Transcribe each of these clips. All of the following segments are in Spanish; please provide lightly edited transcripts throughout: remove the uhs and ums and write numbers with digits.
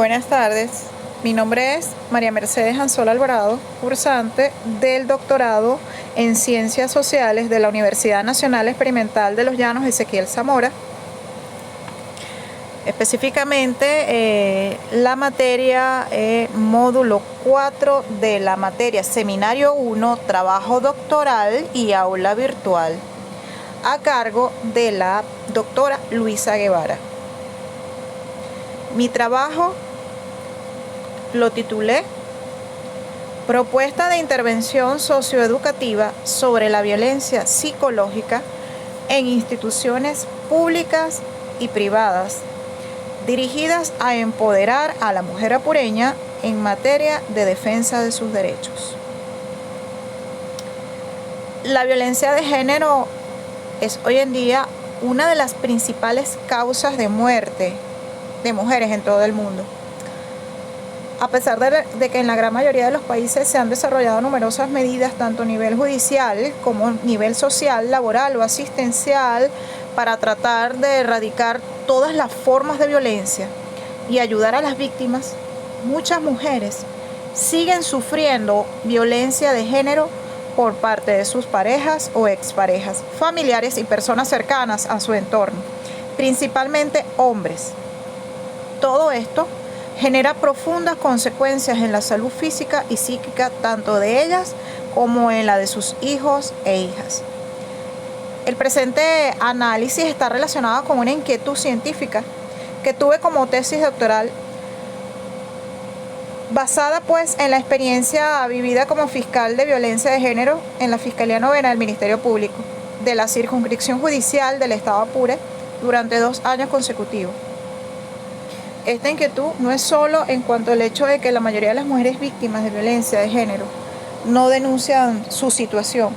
Buenas tardes, mi nombre es María Mercedes Anzola Alvarado, cursante del doctorado en Ciencias Sociales de la Universidad Nacional Experimental de los Llanos Ezequiel Zamora. Específicamente la materia módulo 4 de la materia Seminario 1, Trabajo Doctoral y Aula Virtual, a cargo de la doctora Luisa Guevara. Mi trabajo lo titulé Propuesta de intervención socioeducativa sobre la violencia psicológica en instituciones públicas y privadas, dirigidas a empoderar a la mujer apureña en materia de defensa de sus derechos. La violencia de género es hoy en día una de las principales causas de muerte de mujeres en todo el mundo. A pesar de que en la gran mayoría de los países se han desarrollado numerosas medidas, tanto a nivel judicial como a nivel social, laboral o asistencial, para tratar de erradicar todas las formas de violencia y ayudar a las víctimas, muchas mujeres siguen sufriendo violencia de género por parte de sus parejas o exparejas, familiares y personas cercanas a su entorno, principalmente hombres. Todo esto genera profundas consecuencias en la salud física y psíquica tanto de ellas como en la de sus hijos e hijas. El presente análisis está relacionado con una inquietud científica que tuve como tesis doctoral, basada pues en la experiencia vivida como fiscal de violencia de género en la Fiscalía Novena del Ministerio Público de la Circunscripción Judicial del Estado Apure durante 2 años consecutivos. Esta inquietud no es solo en cuanto al hecho de que la mayoría de las mujeres víctimas de violencia de género no denuncian su situación,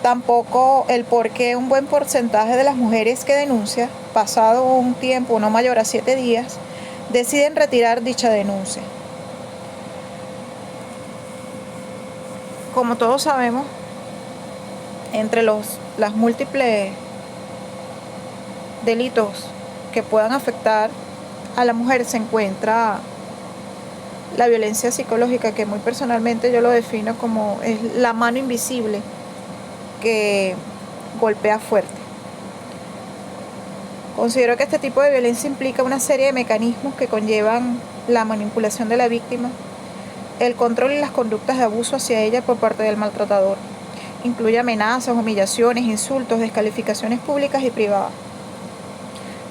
tampoco el por qué un buen porcentaje de las mujeres que denuncian, pasado un tiempo no mayor a 7 días, deciden retirar dicha denuncia. Como todos sabemos, entre las múltiples delitos que puedan afectar a la mujer se encuentra la violencia psicológica, que muy personalmente yo lo defino como es la mano invisible que golpea fuerte. Considero que este tipo de violencia implica una serie de mecanismos que conllevan la manipulación de la víctima, el control y las conductas de abuso hacia ella por parte del maltratador. Incluye amenazas, humillaciones, insultos, descalificaciones públicas y privadas.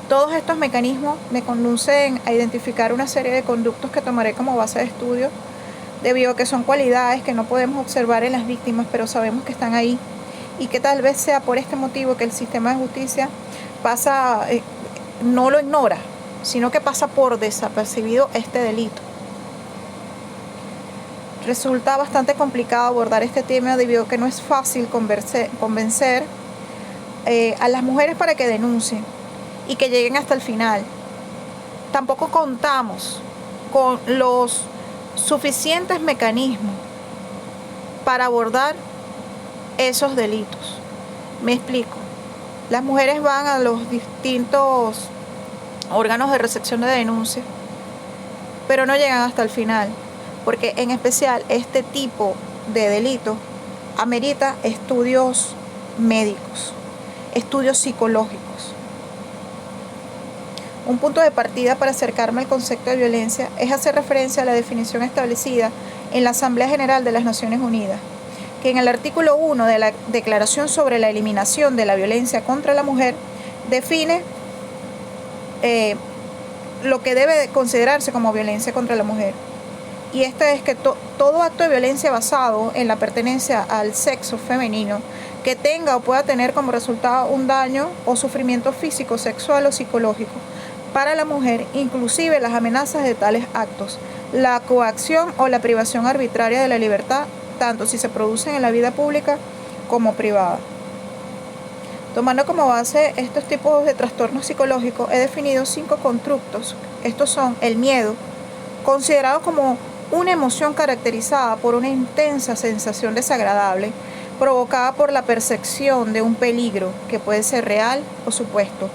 Todos estos mecanismos me conducen a identificar una serie de conductos que tomaré como base de estudio, debido a que son cualidades que no podemos observar en las víctimas, pero sabemos que están ahí, y que tal vez sea por este motivo que el sistema de justicia no lo ignora, sino que pasa por desapercibido este delito. Resulta bastante complicado abordar este tema debido a que no es fácil convencer a las mujeres para que denuncien y que lleguen hasta el final. Tampoco contamos con los suficientes mecanismos para abordar esos delitos. Me explico. Las mujeres van a los distintos órganos de recepción de denuncia, pero no llegan hasta el final, porque en especial este tipo de delito amerita estudios médicos, estudios psicológicos. Un punto de partida para acercarme al concepto de violencia es hacer referencia a la definición establecida en la Asamblea General de las Naciones Unidas, que en el artículo 1 de la Declaración sobre la Eliminación de la Violencia contra la Mujer define lo que debe de considerarse como violencia contra la mujer. Y esta es que todo acto de violencia basado en la pertenencia al sexo femenino que tenga o pueda tener como resultado un daño o sufrimiento físico, sexual o psicológico para la mujer, inclusive las amenazas de tales actos, la coacción o la privación arbitraria de la libertad, tanto si se producen en la vida pública como privada. Tomando como base estos tipos de trastornos psicológicos, he definido 5 constructos. Estos son el miedo, considerado como una emoción caracterizada por una intensa sensación desagradable, provocada por la percepción de un peligro que puede ser real o supuesto.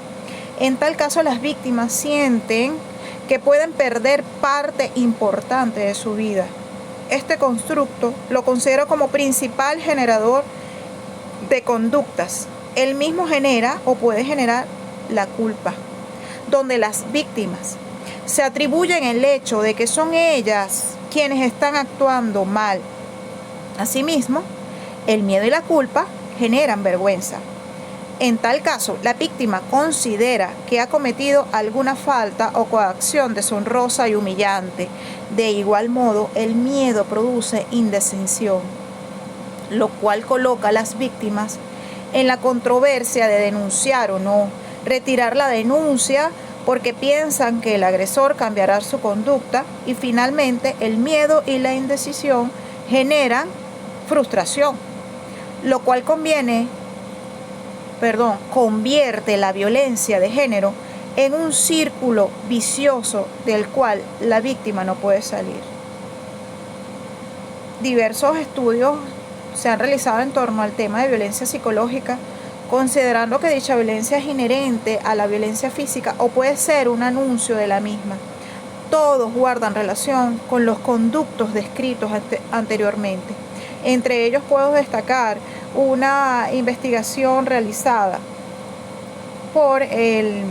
En tal caso, las víctimas sienten que pueden perder parte importante de su vida. Este constructo lo considero como principal generador de conductas. Él mismo genera o puede generar la culpa, donde las víctimas se atribuyen el hecho de que son ellas quienes están actuando mal. Asimismo, el miedo y la culpa generan vergüenza. En tal caso, la víctima considera que ha cometido alguna falta o coacción deshonrosa y humillante. De igual modo, el miedo produce indecisión, lo cual coloca a las víctimas en la controversia de denunciar o no, retirar la denuncia porque piensan que el agresor cambiará su conducta, y finalmente el miedo y la indecisión generan frustración, lo cual convierte la violencia de género en un círculo vicioso del cual la víctima no puede salir. Diversos estudios se han realizado en torno al tema de violencia psicológica, considerando que dicha violencia es inherente a la violencia física o puede ser un anuncio de la misma. Todos guardan relación con los conductos descritos anteriormente. Entre ellos puedo destacar una investigación realizada por el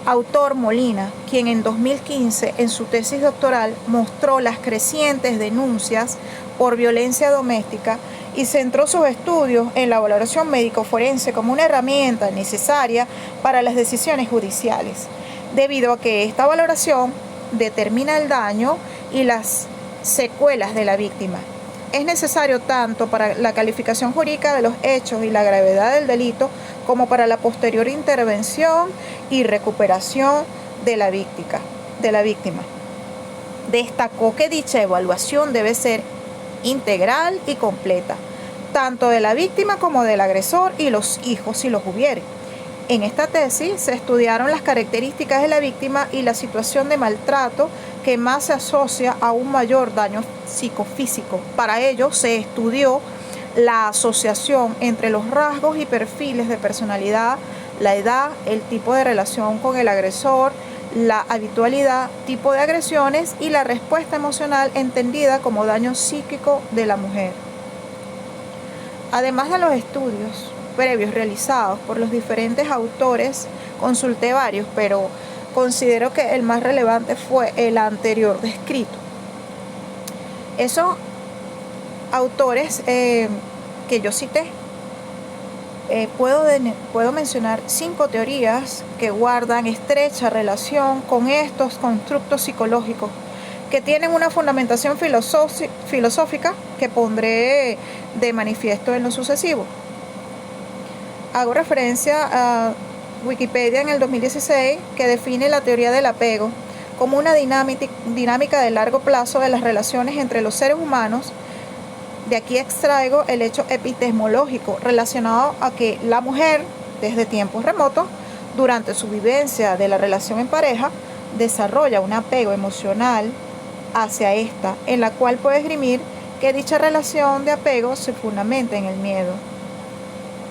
autor Molina, quien en 2015 en su tesis doctoral mostró las crecientes denuncias por violencia doméstica y centró sus estudios en la valoración médico-forense como una herramienta necesaria para las decisiones judiciales, debido a que esta valoración determina el daño y las secuelas de la víctima. Es necesario tanto para la calificación jurídica de los hechos y la gravedad del delito como para la posterior intervención y recuperación de la víctima. Destacó que dicha evaluación debe ser integral y completa, tanto de la víctima como del agresor y los hijos si los hubiere. En esta tesis se estudiaron las características de la víctima y la situación de maltrato que más se asocia a un mayor daño psicofísico. Para ello se estudió la asociación entre los rasgos y perfiles de personalidad, la edad, el tipo de relación con el agresor, la habitualidad, tipo de agresiones y la respuesta emocional entendida como daño psíquico de la mujer. Además de los estudios previos realizados por los diferentes autores, consulté varios, pero considero que el más relevante fue el anterior descrito. Esos autores que yo cité, puedo mencionar 5 teorías que guardan estrecha relación con estos constructos psicológicos que tienen una fundamentación filosófica que pondré de manifiesto en lo sucesivo. Hago referencia a Wikipedia en el 2016, que define la teoría del apego como una dinámica de largo plazo de las relaciones entre los seres humanos. De aquí extraigo el hecho epistemológico relacionado a que la mujer, desde tiempos remotos, durante su vivencia de la relación en pareja, desarrolla un apego emocional hacia esta, en la cual puede esgrimir que dicha relación de apego se fundamenta en el miedo.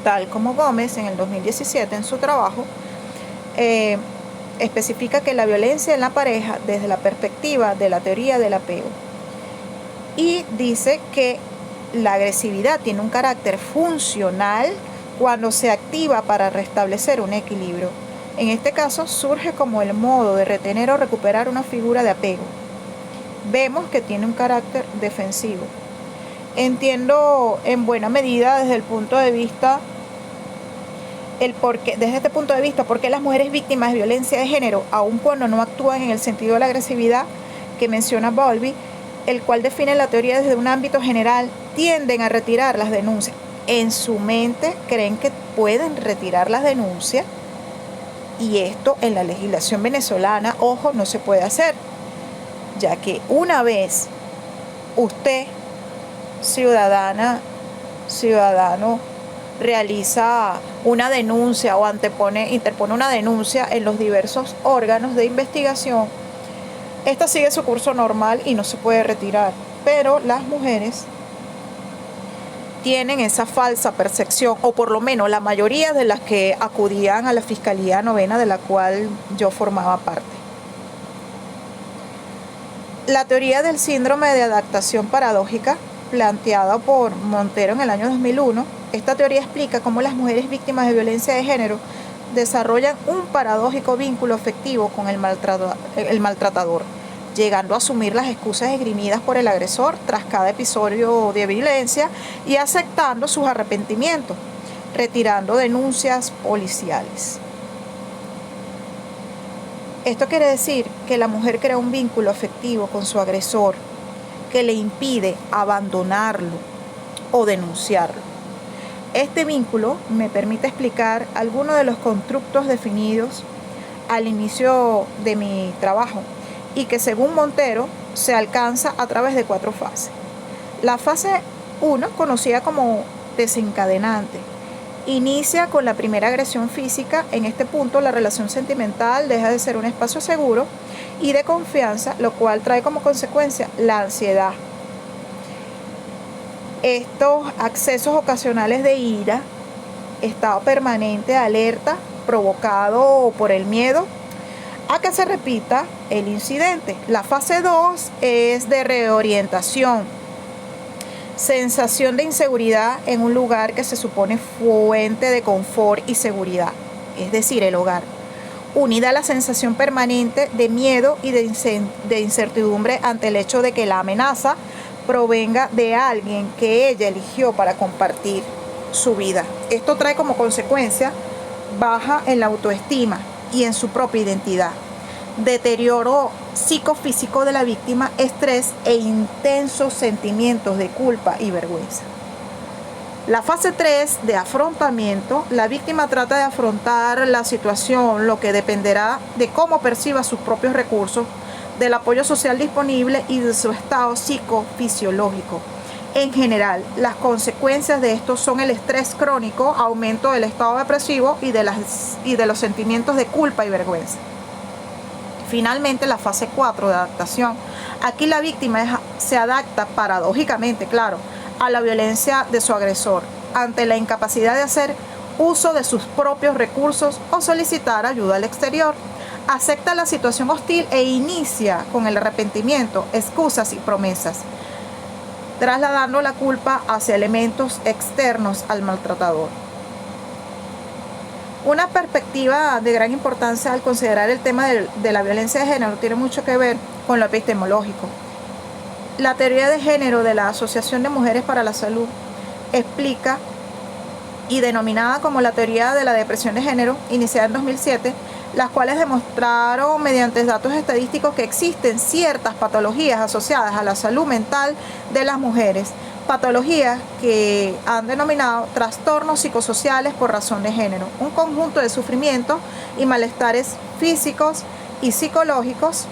Tal como Gómez en el 2017 en su trabajo especifica que la violencia en la pareja desde la perspectiva de la teoría del apego, y dice que la agresividad tiene un carácter funcional cuando se activa para restablecer un equilibrio. En este caso surge como el modo de retener o recuperar una figura de apego. Vemos que tiene un carácter defensivo. Entiendo en buena medida desde este punto de vista por qué las mujeres víctimas de violencia de género, aun cuando no actúan en el sentido de la agresividad que menciona Bowlby, el cual define la teoría desde un ámbito general, tienden a retirar las denuncias. En su mente creen que pueden retirar las denuncias, y esto en la legislación venezolana, ojo, no se puede hacer, ya que una vez usted, ciudadano, realiza una denuncia o interpone una denuncia en los diversos órganos de investigación, esta sigue su curso normal y no se puede retirar. Pero las mujeres tienen esa falsa percepción, o por lo menos la mayoría de las que acudían a la Fiscalía Novena, de la cual yo formaba parte. La teoría del síndrome de adaptación paradójica, planteada por Montero en el año 2001, esta teoría explica cómo las mujeres víctimas de violencia de género desarrollan un paradójico vínculo afectivo con el maltratador, llegando a asumir las excusas esgrimidas por el agresor tras cada episodio de violencia y aceptando sus arrepentimientos, retirando denuncias policiales. Esto quiere decir que la mujer crea un vínculo afectivo con su agresor que le impide abandonarlo o denunciarlo. Este vínculo me permite explicar algunos de los constructos definidos al inicio de mi trabajo y que según Montero se alcanza a través de 4 fases. La fase 1, conocida como desencadenante, inicia con la primera agresión física. En este punto la relación sentimental deja de ser un espacio seguro y de confianza, lo cual trae como consecuencia la ansiedad. Estos accesos ocasionales de ira, estado permanente de alerta provocado por el miedo a que se repita el incidente. La fase 2 es de reorientación, sensación de inseguridad en un lugar que se supone fuente de confort y seguridad, es decir, el hogar, unida a la sensación permanente de miedo y de incertidumbre ante el hecho de que la amenaza provenga de alguien que ella eligió para compartir su vida. Esto trae como consecuencia baja en la autoestima y en su propia identidad, deterioro psicofísico de la víctima, estrés e intensos sentimientos de culpa y vergüenza. La fase 3 de afrontamiento, la víctima trata de afrontar la situación, lo que dependerá de cómo perciba sus propios recursos, del apoyo social disponible y de su estado psicofisiológico. En general, las consecuencias de esto son el estrés crónico, aumento del estado depresivo y de los sentimientos de culpa y vergüenza. Finalmente, la fase 4 de adaptación. Aquí la víctima se adapta paradójicamente, claro, a la violencia de su agresor, ante la incapacidad de hacer uso de sus propios recursos o solicitar ayuda al exterior. Acepta la situación hostil e inicia con el arrepentimiento, excusas y promesas, trasladando la culpa hacia elementos externos al maltratador. Una perspectiva de gran importancia al considerar el tema de la violencia de género tiene mucho que ver con lo epistemológico. La teoría de género de la Asociación de Mujeres para la Salud explica, y denominada como la teoría de la depresión de género, iniciada en 2007, las cuales demostraron mediante datos estadísticos que existen ciertas patologías asociadas a la salud mental de las mujeres, patologías que han denominado trastornos psicosociales por razón de género, un conjunto de sufrimientos y malestares físicos y psicológicos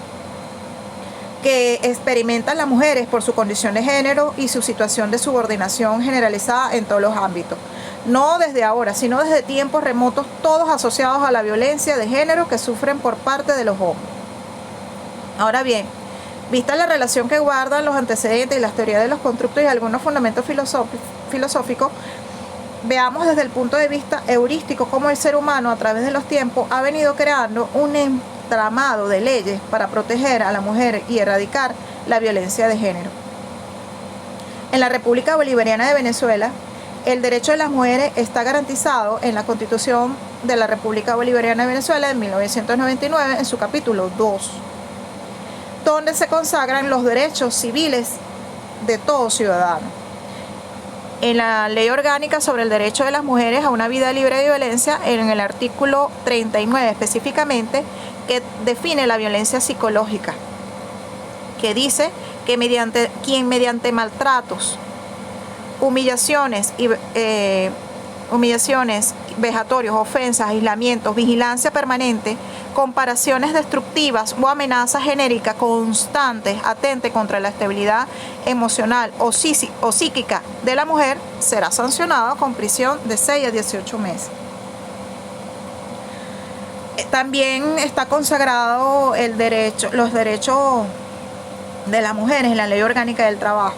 que experimentan las mujeres por su condición de género y su situación de subordinación generalizada en todos los ámbitos. No desde ahora, sino desde tiempos remotos, todos asociados a la violencia de género que sufren por parte de los hombres. Ahora bien, vista la relación que guardan los antecedentes y las teorías de los constructos y algunos fundamentos filosóficos, veamos desde el punto de vista heurístico cómo el ser humano a través de los tiempos ha venido creando un entramado de leyes para proteger a la mujer y erradicar la violencia de género. En la República Bolivariana de Venezuela, el derecho de las mujeres está garantizado en la Constitución de la República Bolivariana de Venezuela de 1999 en su capítulo 2, donde se consagran los derechos civiles de todo ciudadano. En la Ley Orgánica sobre el Derecho de las Mujeres a una Vida Libre de Violencia, en el artículo 39 específicamente, que define la violencia psicológica, que dice que mediante maltratos, humillaciones, vejatorios, ofensas, aislamientos, vigilancia permanente, comparaciones destructivas o amenazas genéricas constantes atente contra la estabilidad emocional o psíquica de la mujer, será sancionado con prisión de 6 a 18 meses. También está consagrado los derechos de las mujeres en la Ley Orgánica del Trabajo,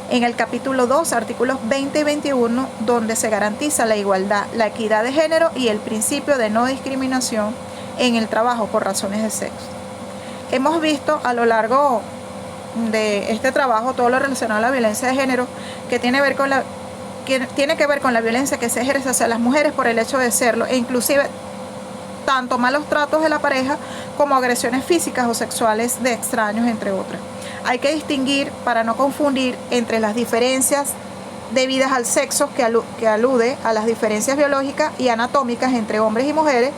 en el capítulo 2, artículos 20 y 21, donde se garantiza la igualdad, la equidad de género y el principio de no discriminación en el trabajo por razones de sexo. Hemos visto a lo largo de este trabajo, todo lo relacionado a la violencia de género, que tiene que ver con la violencia que se ejerce hacia las mujeres por el hecho de serlo, e inclusive tanto malos tratos de la pareja como agresiones físicas o sexuales de extraños, entre otras. Hay que distinguir, para no confundir, entre las diferencias debidas al sexo, que alude a las diferencias biológicas y anatómicas entre hombres y mujeres,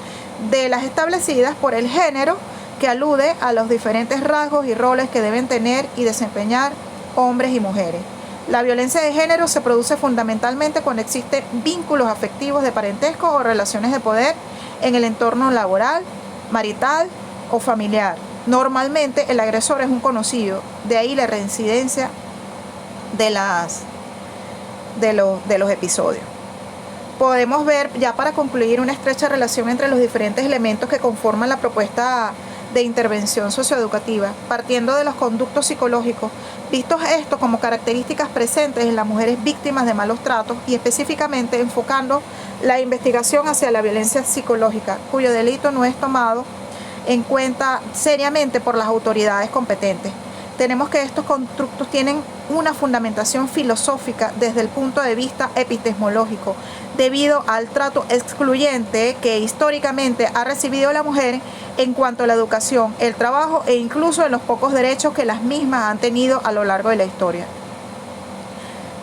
de las establecidas por el género, que alude a los diferentes rasgos y roles que deben tener y desempeñar hombres y mujeres. La violencia de género se produce fundamentalmente cuando existen vínculos afectivos de parentesco o relaciones de poder en el entorno laboral, marital o familiar. Normalmente el agresor es un conocido, de ahí la reincidencia de los episodios. Podemos ver, ya para concluir, una estrecha relación entre los diferentes elementos que conforman la propuesta de intervención socioeducativa, partiendo de los conductos psicológicos, vistos estos como características presentes en las mujeres víctimas de malos tratos y específicamente enfocando la investigación hacia la violencia psicológica, cuyo delito no es tomado en cuenta seriamente por las autoridades competentes. Tenemos que estos constructos tienen una fundamentación filosófica desde el punto de vista epistemológico, debido al trato excluyente que históricamente ha recibido la mujer en cuanto a la educación, el trabajo e incluso en los pocos derechos que las mismas han tenido a lo largo de la historia.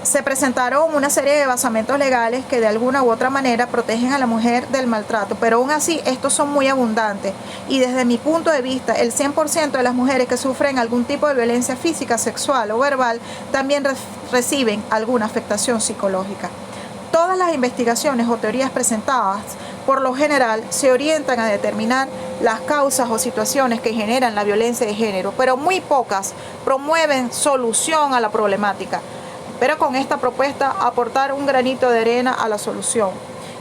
Se presentaron una serie de basamentos legales que de alguna u otra manera protegen a la mujer del maltrato, pero aún así estos son muy abundantes y desde mi punto de vista el 100% de las mujeres que sufren algún tipo de violencia física, sexual o verbal también reciben alguna afectación psicológica. Todas las investigaciones o teorías presentadas por lo general se orientan a determinar las causas o situaciones que generan la violencia de género, pero muy pocas promueven solución a la problemática. Pero con esta propuesta aportar un granito de arena a la solución.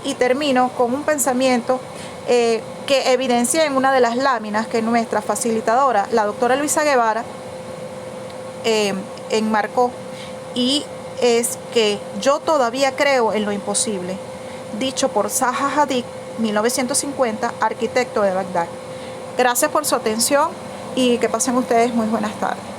Y termino con un pensamiento que evidencia en una de las láminas que nuestra facilitadora, la doctora Luisa Guevara, enmarcó, y es que yo todavía creo en lo imposible, dicho por Zaha Hadid, 1950, arquitecto de Bagdad. Gracias por su atención y que pasen ustedes muy buenas tardes.